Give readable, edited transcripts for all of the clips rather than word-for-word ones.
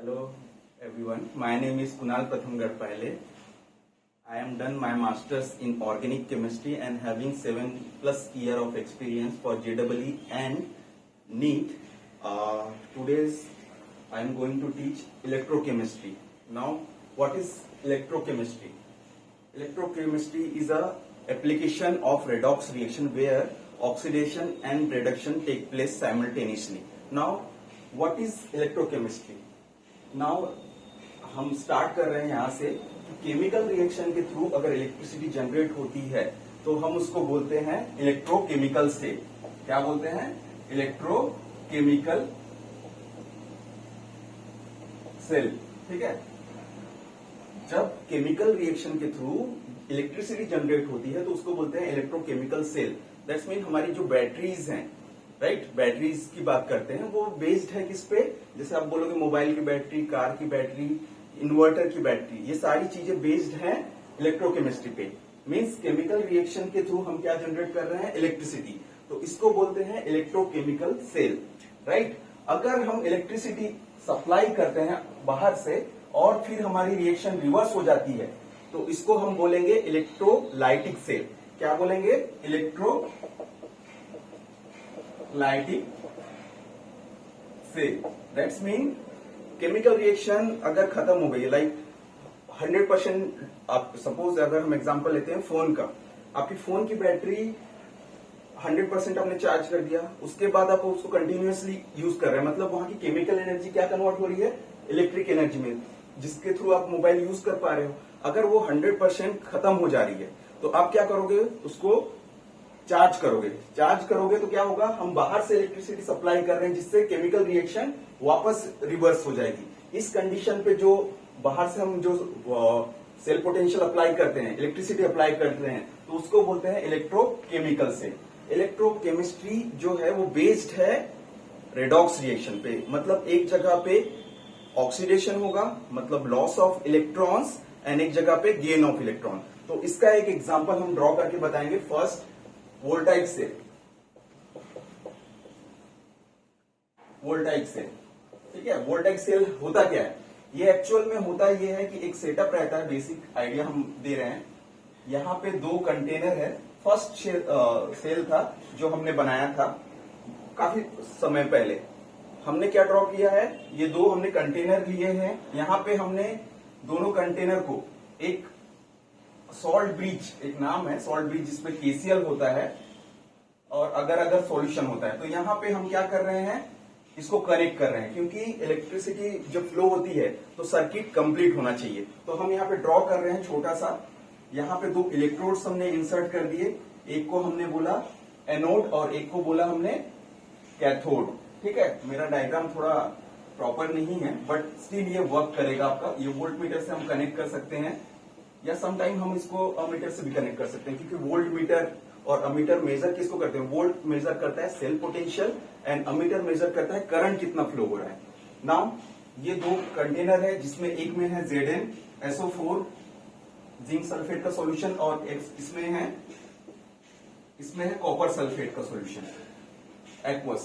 Hello everyone, my name is Kunal Pratham Gadpaile. I am done my masters in organic chemistry and having 7+ year of experience for JEE and NEET. Today's I am going to teach electrochemistry. Now, what is electrochemistry? Electrochemistry is a application of redox reaction where oxidation and reduction take place simultaneously. Now, what is electrochemistry? Now, हम start कर रहे हैं यहाँ से chemical reaction के through अगर electricity generate होती है तो हम उसको बोलते हैं इलेक्ट्रोकेमिकल सेल. क्या बोलते हैं? Electrochemical cell. ठीक है. जब केमिकल रिएक्शन के थ्रू इलेक्ट्रिसिटी जनरेट होती है तो उसको बोलते हैं इलेक्ट्रोकेमिकल सेल. दैट्स मीन हमारी जो बैटरीज हैं, राइट, बैटरीज की बात करते हैं, वो बेस्ड है किस पे? जैसे आप बोलोगे मोबाइल की बैटरी, कार की बैटरी, इन्वर्टर की बैटरी, ये सारी चीजें बेस्ड हैं इलेक्ट्रोकेमिस्ट्री पे. मींस केमिकल रिएक्शन के थ्रू हम क्या जनरेट कर रहे हैं? इलेक्ट्रिसिटी. तो इसको बोलते हैं इलेक्ट्रोकेमिकल सेल, राइट. अगर हम इलेक्ट्रिसिटी सप्लाई करते हैं बाहर से और फिर हमारी रिएक्शन रिवर्स हो जाती है तो इसको हम बोलेंगे इलेक्ट्रोलाइटिक सेल. क्या बोलेंगे? Electrolytic cell. That's mean chemical reaction अगर खत्म हो गई, लाइक 100%, आप सपोज अगर हम एग्जांपल लेते हैं फोन का, आपकी फोन की बैटरी 100% आपने चार्ज कर दिया, उसके बाद आप उसको कंटिन्यूअसली यूज कर रहे हैं, मतलब वहां की केमिकल एनर्जी क्या कन्वर्ट हो रही है? इलेक्ट्रिक एनर्जी में, जिसके थ्रू आप मोबाइल यूज कर पा रहे हो. अगर वो 100% खत्म हो जा रही है तो आप क्या करोगे? उसको चार्ज करोगे. चार्ज करोगे तो क्या होगा? हम बाहर से इलेक्ट्रिसिटी सप्लाई कर रहे हैं जिससे केमिकल रिएक्शन वापस रिवर्स हो जाएगी. इस कंडीशन पे जो बाहर से हम जो सेल पोटेंशियल अप्लाई करते हैं, इलेक्ट्रिसिटी अप्लाई करते हैं, तो उसको बोलते हैं इलेक्ट्रोकेमिकल सेल. इलेक्ट्रोकेमिस्ट्री जो है वो बेस्ड है रेडॉक्स रिएक्शन पे. मतलब एक जगह पे ऑक्सीडेशन होगा, मतलब लॉस ऑफ इलेक्ट्रॉन्स, एंड एक जगह पे गेन ऑफ इलेक्ट्रॉन. तो इसका एक एग्जांपल हम ड्रॉ करके बताएंगे. First, voltaic cell. Voltaic cell, ठीक है. वोल्टाइक सेल होता क्या है? ये एक्चुअल में होता ये है कि एक सेटअप रहता है, बेसिक आइडिया हम दे रहे हैं. यहाँ पे 2 कंटेनर है. फर्स्ट सेल था जो हमने बनाया था काफी समय पहले. हमने क्या ड्रॉ किया है? ये 2 हमने कंटेनर लिए हैं. यहाँ पे हमने दोनों कंटेनर को एक सॉल्ट ब्रिज, एक नाम है सॉल्ट ब्रिज, जिसमें केसीएल होता है और अगर सॉल्यूशन होता है. तो यहाँ पे हम क्या कर रहे हैं? इसको कनेक्ट कर रहे हैं, क्योंकि इलेक्ट्रिसिटी जब फ्लो होती है तो सर्किट कंप्लीट होना चाहिए. तो हम यहाँ पे ड्रॉ कर रहे हैं छोटा सा. यहाँ पे 2 इलेक्ट्रोड्स हमने इंसर्ट कर दिए. एक को हमने बोला एनोड और एक को बोला हमने कैथोड. ठीक है. मेरा डायग्राम थोड़ा प्रॉपर नहीं है बट स्टिल ये वर्क करेगा आपका. ये वोल्ट मीटर से हम कनेक्ट कर सकते हैं या समटाइम हम इसको अमीटर से भी कनेक्ट कर सकते हैं, क्योंकि वोल्ट मीटर और अमीटर मेजर किसको करते हैं? वोल्ट मेजर करता है cell potential and ammeter measure करता है करंट कितना फ्लो हो रहा है. नाउ ये 2 कंटेनर है जिसमें एक में है ZnSO4 जिंक सल्फेट का सॉल्यूशन और इसमें है कॉपर सल्फेट का सॉल्यूशन एक्वस.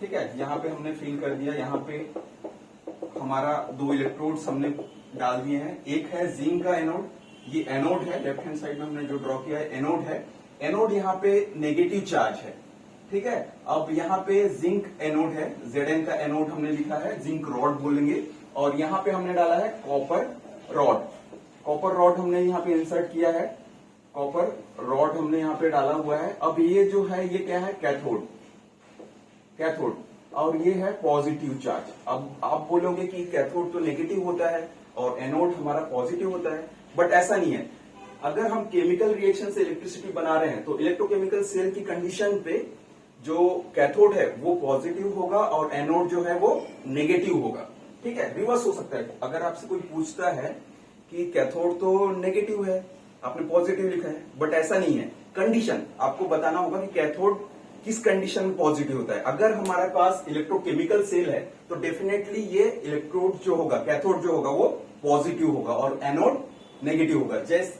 ठीक है. यहाँ पे हमने फिल कर दिया. यहाँ पे हमारा 2 इलेक्ट्रोड्स हमने डाल दिए हैं. एक है जिंक का एनोड, ये एनोड है. लेफ्ट हैंड साइड में हमने जो ड्रॉ किया है एनोड है. एनोड यहाँ पे नेगेटिव चार्ज है. ठीक है. अब यहाँ पे जिंक एनोड है. Zn का एनोड हमने लिखा है, जिंक रॉड बोलेंगे. और यहाँ पे हमने डाला है कॉपर रॉड. कॉपर रॉड हमने यहाँ पे इंसर्ट किया है. कॉपर रॉड हमने यहाँ पे डाला हुआ है. अब ये जो है ये क्या है? कैथोड. कैथोड. और ये है पॉजिटिव चार्ज. अब आप बोलोगे कि कैथोड तो नेगेटिव होता है और एनोड हमारा पॉजिटिव होता है, बट ऐसा नहीं है. अगर हम केमिकल रिएक्शन से इलेक्ट्रिसिटी बना रहे हैं तो इलेक्ट्रोकेमिकल सेल की कंडीशन पे जो कैथोड है वो पॉजिटिव होगा और एनोड जो है वो नेगेटिव होगा. ठीक है. रिवर्स हो सकता है. अगर आपसे कोई पूछता है कि कैथोड तो नेगेटिव है, आपने पॉजिटिव लिखा है, बट ऐसा नहीं है. कंडीशन आपको बताना होगा कि कैथोड किस कंडीशन में पॉजिटिव होता है. अगर हमारे पास इलेक्ट्रोकेमिकल सेल है तो डेफिनेटली ये इलेक्ट्रोड जो होगा, कैथोड जो होगा वो पॉजिटिव होगा और एनोड नेगेटिव होगा.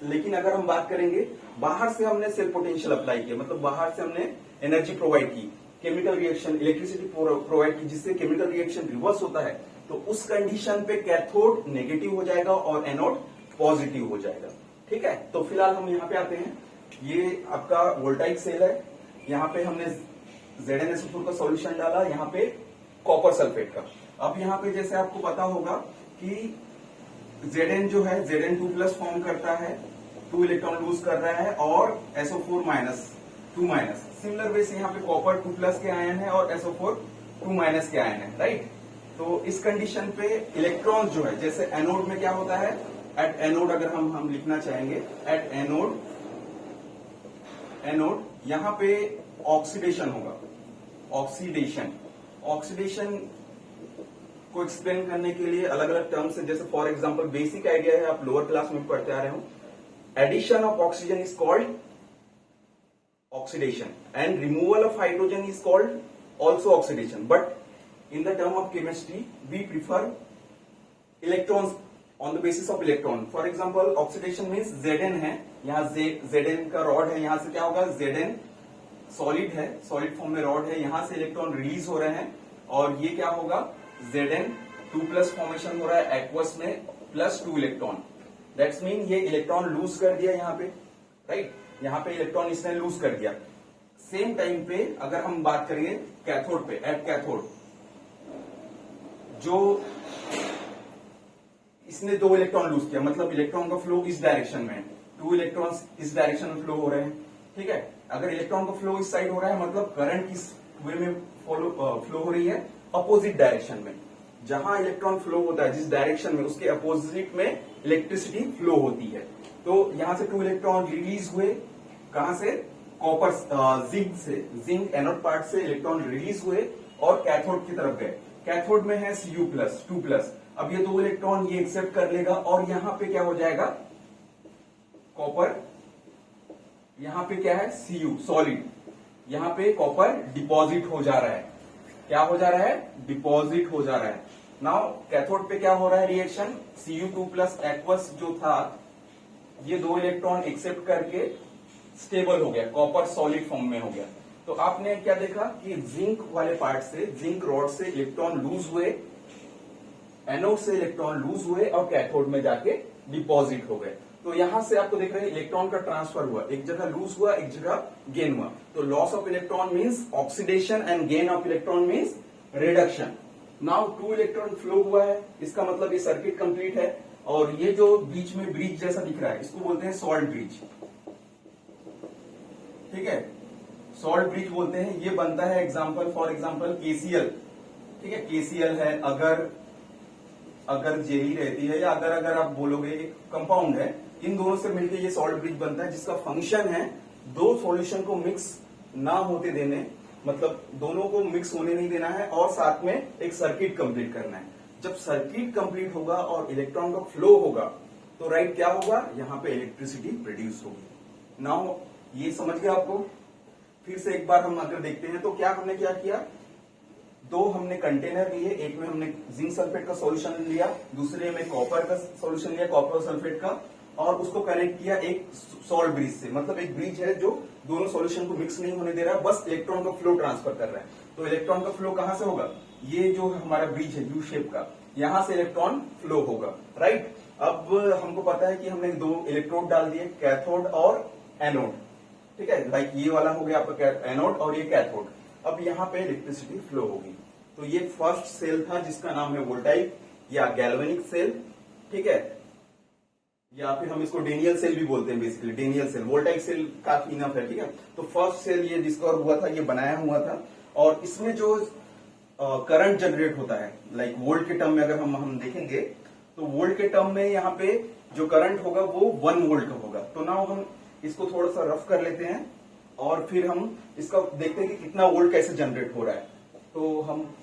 लेकिन अगर हम बात करेंगे बाहर से हमने सेल पोटेंशियल अप्लाई किया, मतलब बाहर से हमने एनर्जी प्रोवाइड की, केमिकल रिएक्शन इलेक्ट्रिसिटी प्रोवाइड की, जिससे केमिकल रिएक्शन रिवर्स होता है, तो उस कंडीशन पे कैथोड नेगेटिव हो जाएगा और एनोड पॉजिटिव हो जाएगा। ठीक है, तो फिलहाल हम यहाँ पे आते हैं। ये आपका वोल्टाइक सेल है, यहाँ पे हमने ZnSO4 का सॉल्यूशन डाला, यहाँ पे कॉपर सल्फेट का। अब यहाँ पे जैसे आपको पता होगा कि Zn जो है Zn2+ फॉर्म करता है, 2 इलेक्ट्रॉन लूज कर रहा है, और SO4- 2-। सिमिलर वे से यहाँ पे कॉपर 2+ के आयन है और SO4 2- के आयन है, राइट। तो इस कंडीशन पे इलेक्ट्रॉन जो है, जैसे एनोड में क्या होता है, एट एनोड अगर हम लिखना चाहेंगे, एट एनोड यहाँ पे ऑक्सीडेशन होगा। ऑक्सीडेशन को एक्सप्लेन करने के लिए अलग अलग टर्म्स है, जैसे फॉर एग्जांपल बेसिक आइडिया है, आप लोअर क्लास में पढ़ते आ रहे हो। Addition of oxygen is called oxidation and removal of hydrogen is called also oxidation, but in the term of chemistry we prefer electrons on the basis of electron. For example, oxidation means Zn है, यहाँ Zn का rod है, यहाँ से क्या होगा, Zn solid है, solid form में रॉड है, यहाँ से इलेक्ट्रॉन रिलीज हो रहे हैं, और ये क्या होगा, Zn2+ फॉर्मेशन हो रहा है एक्वस में, +2 इलेक्ट्रॉन। दैट्स मीन ये इलेक्ट्रॉन लूज कर दिया यहाँ पे, राइट, यहाँ पे इलेक्ट्रॉन इसने लूज कर दिया। सेम टाइम पे अगर हम बात करेंगे कैथोड पे, एट कैथोड जो इसने 2 इलेक्ट्रॉन लूज किया, मतलब इलेक्ट्रॉन का फ्लो इस डायरेक्शन में, 2 इलेक्ट्रॉन्स इस डायरेक्शन में फ्लो हो रहे हैं। ठीक है, अगर इलेक्ट्रॉन का फ्लो इस साइड हो रहा है, मतलब करंट इस वे में फ्लो हो रही है अपोजिट डायरेक्शन में। जहां इलेक्ट्रॉन फ्लो होता है जिस डायरेक्शन में, उसके अपोजिट में इलेक्ट्रिसिटी फ्लो होती है। तो यहां से 2 इलेक्ट्रॉन रिलीज हुए, कहां से, कॉपर जिंक से, जिंक एनोड पार्ट से इलेक्ट्रॉन रिलीज हुए और कैथोड की तरफ गए। कैथोड में है Cu+, 2+। अब ये 2 इलेक्ट्रॉन ये एक्सेप्ट कर लेगा और यहां पे क्या हो जाएगा, कॉपर, यहां पे क्या है, Cu सॉलिड, यहां पे कॉपर डिपॉजिट हो जा रहा है। क्या हो जा रहा है, डिपॉजिट हो जा रहा है। नाउ कैथोड पे क्या हो रहा है रिएक्शन, Cu2+ एक्वस जो था, ये 2 इलेक्ट्रॉन एक्सेप्ट करके स्टेबल हो गया, कॉपर सॉलिड फॉर्म में हो गया। तो आपने क्या देखा कि जिंक वाले पार्ट से, जिंक रॉड से इलेक्ट्रॉन लूज हुए, एनोड से इलेक्ट्रॉन लूज हुए और कैथोड में जाके डिपॉजिट हो गए। तो यहां से आपको देख रहे हैं इलेक्ट्रॉन का ट्रांसफर हुआ, एक जगह लूज हुआ, एक जगह गेन हुआ। तो loss of electron means oxidation and gain of electron means reduction. Now 2 electron flow हुआ है, इसका मतलब ये सर्किट कंप्लीट है। और ये जो बीच में ब्रिज जैसा दिख रहा है, इसको बोलते हैं सॉल्ट ब्रिज। ठीक है, सॉल्ट ब्रिज बोलते हैं। ये बनता है एग्जांपल, फॉर एग्जांपल KCl। ठीक है, KCl है, अगर जेली रहती है, या अगर आप बोलोगे एक कंपाउंड है, इन दोनों से मिलकर ये सॉल्ट ब्रिज बनता है, जिसका फंक्शन है 2 सॉल्यूशन को मिक्स ना होते देने, मतलब दोनों को मिक्स होने नहीं देना है, और साथ में एक सर्किट कंप्लीट करना है। जब सर्किट कंप्लीट होगा और इलेक्ट्रॉन का फ्लो होगा, तो राइट क्या होगा, यहाँ पे इलेक्ट्रिसिटी प्रोड्यूस होगी। नाउ ये समझ गया आपको। फिर से एक बार हम अगर देखते हैं तो क्या हमने क्या किया, 2 हमने कंटेनर लिए, एक में हमने जिंक सल्फेट का सॉल्यूशन लिया, दूसरे में कॉपर का सॉल्यूशन लिया, कॉपर सल्फेट का, और उसको कनेक्ट किया एक सॉल्ट ब्रिज से। मतलब एक ब्रिज है जो दोनों सॉल्यूशन को मिक्स नहीं होने दे रहा है, बस इलेक्ट्रॉन का फ्लो ट्रांसफर कर रहा है। तो इलेक्ट्रॉन का फ्लो कहां से होगा, ये जो हमारा ब्रिज है यू शेप का, यहां से इलेक्ट्रॉन फ्लो होगा, राइट। अब हमको पता है कि हमने 2 इलेक्ट्रोड डाल दिए, कैथोड और एनोड। ठीक है, लाइक ये वाला हो गया आपका एनोड और ये कैथोड। अब यहाँ पे इलेक्ट्रिसिटी फ्लो होगी। तो ये फर्स्ट सेल था जिसका नाम है वोल्टाइक या गैल्वेनिक सेल। ठीक है, या फिर हम इसको डेनियल सेल भी बोलते हैं, basically Daniell cell. Voltaic cell काफी इनफ है। ठीक है, तो फर्स्ट सेल ये डिस्कवर हुआ था, ये बनाया हुआ था, और इसमें जो करंट जनरेट होता है, लाइक वोल्ट के टर्म में अगर हम देखेंगे, तो वोल्ट के टर्म में यहाँ पे जो करंट होगा वो 1 वोल्ट होगा। तो नाउ हम इसको थोड़ा सा रफ कर लेते हैं और फिर हम इसका देखते हैं कि कितना वोल्ट कैसे जनरेट हो रहा है। तो हम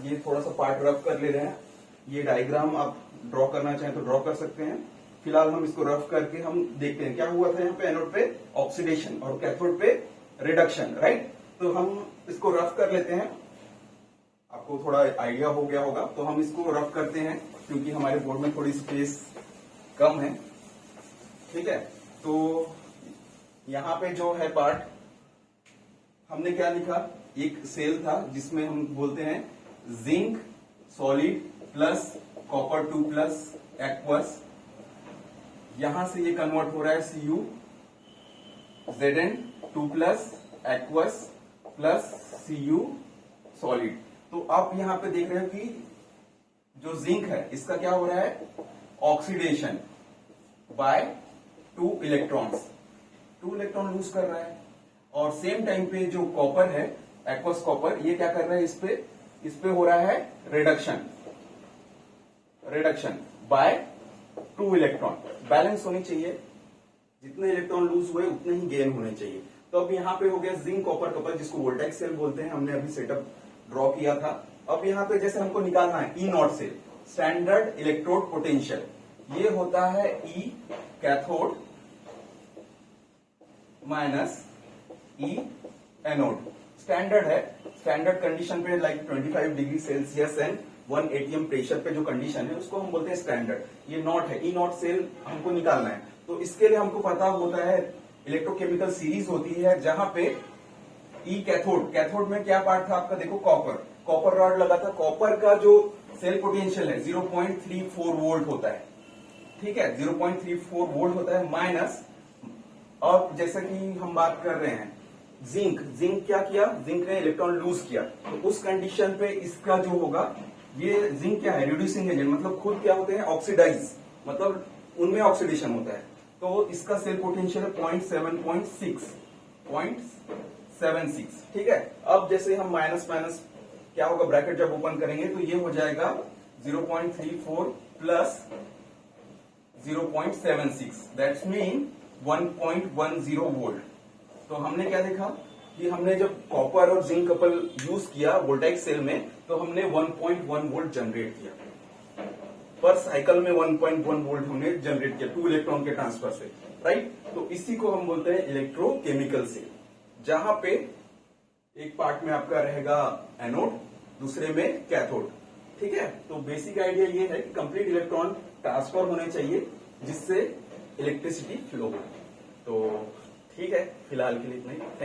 ये थोड़ा सा पार्ट रफ कर ले रहे हैं। ये डायग्राम आप ड्रॉ करना चाहें तो ड्रॉ कर सकते हैं। फिलहाल हम इसको रफ करके हम देखते हैं क्या हुआ था। यहाँ पे एनोड पे ऑक्सीडेशन और कैथोड पे रिडक्शन, राइट। तो हम इसको रफ कर लेते हैं, आपको थोड़ा आइडिया हो गया होगा। तो हम इसको रफ करते हैं क्योंकि हमारे बोर्ड में थोड़ी स्पेस कम है। ठीक है, तो यहाँ पे जो है पार्ट हमने क्या लिखा, एक सेल था जिसमें हम बोलते हैं zinc solid plus copper 2 plus aqueous, यहां से ये कन्वर्ट हो रहा है Cu Zn 2 plus aqueous plus Cu solid. तो आप यहां पे देख रहे हो कि जो जिंक है इसका क्या हो रहा है, oxidation by 2 electrons, 2 electron lose कर रहा है। और सेम टाइम पे जो कॉपर है, एक्वस कॉपर, ये क्या कर रहा है, इस पे हो रहा है रिडक्शन बाय 2 इलेक्ट्रॉन। बैलेंस होनी चाहिए, जितने इलेक्ट्रॉन लूज हुए उतने ही गेन होने चाहिए। तो अब यहाँ पे हो गया जिंक कॉपर कपल, जिसको वोल्टेज सेल बोलते हैं, हमने अभी सेटअप ड्रॉ किया था। अब यहाँ पे जैसे हमको निकालना है E naught cell, standard electrode potential, ये होता है E cathode minus E anode. Standard है, स्टैंडर्ड कंडीशन पे like 25 degree Celsius and 1 atm pressure पे जो कंडीशन है उसको हम बोलते हैं स्टैंडर्ड। ये नॉट है, ई नॉट सेल हमको निकालना है। तो इसके लिए हमको पता होता है इलेक्ट्रोकेमिकल सीरीज होती है, जहां पे ई कैथोड, कैथोड में क्या पार्ट था आपका, देखो कॉपर रॉड लगा था। कॉपर का जो सेल पोटेंशियल है 0.34 वोल्ट होता है, ठीक है, 0.34 वोल्ट होता है माइनस। और जैसा कि हम बात कर रहे हैं जिंक क्या किया, जिंक ने इलेक्ट्रॉन लूज किया, तो उस कंडीशन पे इसका जो होगा, ये जिंक क्या है, रिड्यूसिंग एजेंट, मतलब खुद क्या होते हैं, ऑक्सीडाइज, मतलब उनमें ऑक्सीडेशन होता है। तो इसका सेल पोटेंशियल है 0.76, ठीक है। अब जैसे हम माइनस क्या होगा, ब्रैकेट जब ओपन करेंगे तो ये हो जाएगा 0.34 प्लस 0.76, दैट्स मीन 1.10 वोल्ट। तो हमने क्या देखा कि हमने जब कॉपर और जिंक कपल यूज किया वोल्टेज सेल में, तो हमने 1.1 वोल्ट जनरेट किया पर साइकिल में, 1.1 वोल्ट हमने जनरेट किया 2 इलेक्ट्रॉन के ट्रांसफर से, राइट। तो इसी को हम बोलते हैं इलेक्ट्रोकेमिकल सेल, जहां पे एक पार्ट में आपका रहेगा एनोड, दूसरे में कैथोड, ठीक है। तो बेसिक आइडिया ये है कि कंप्लीट इलेक्ट्रॉन ट्रांसफर होने चाहिए जिससे इलेक्ट्रिसिटी फ्लो हो। तो ठीक है, फिलहाल के लिए इतना ही।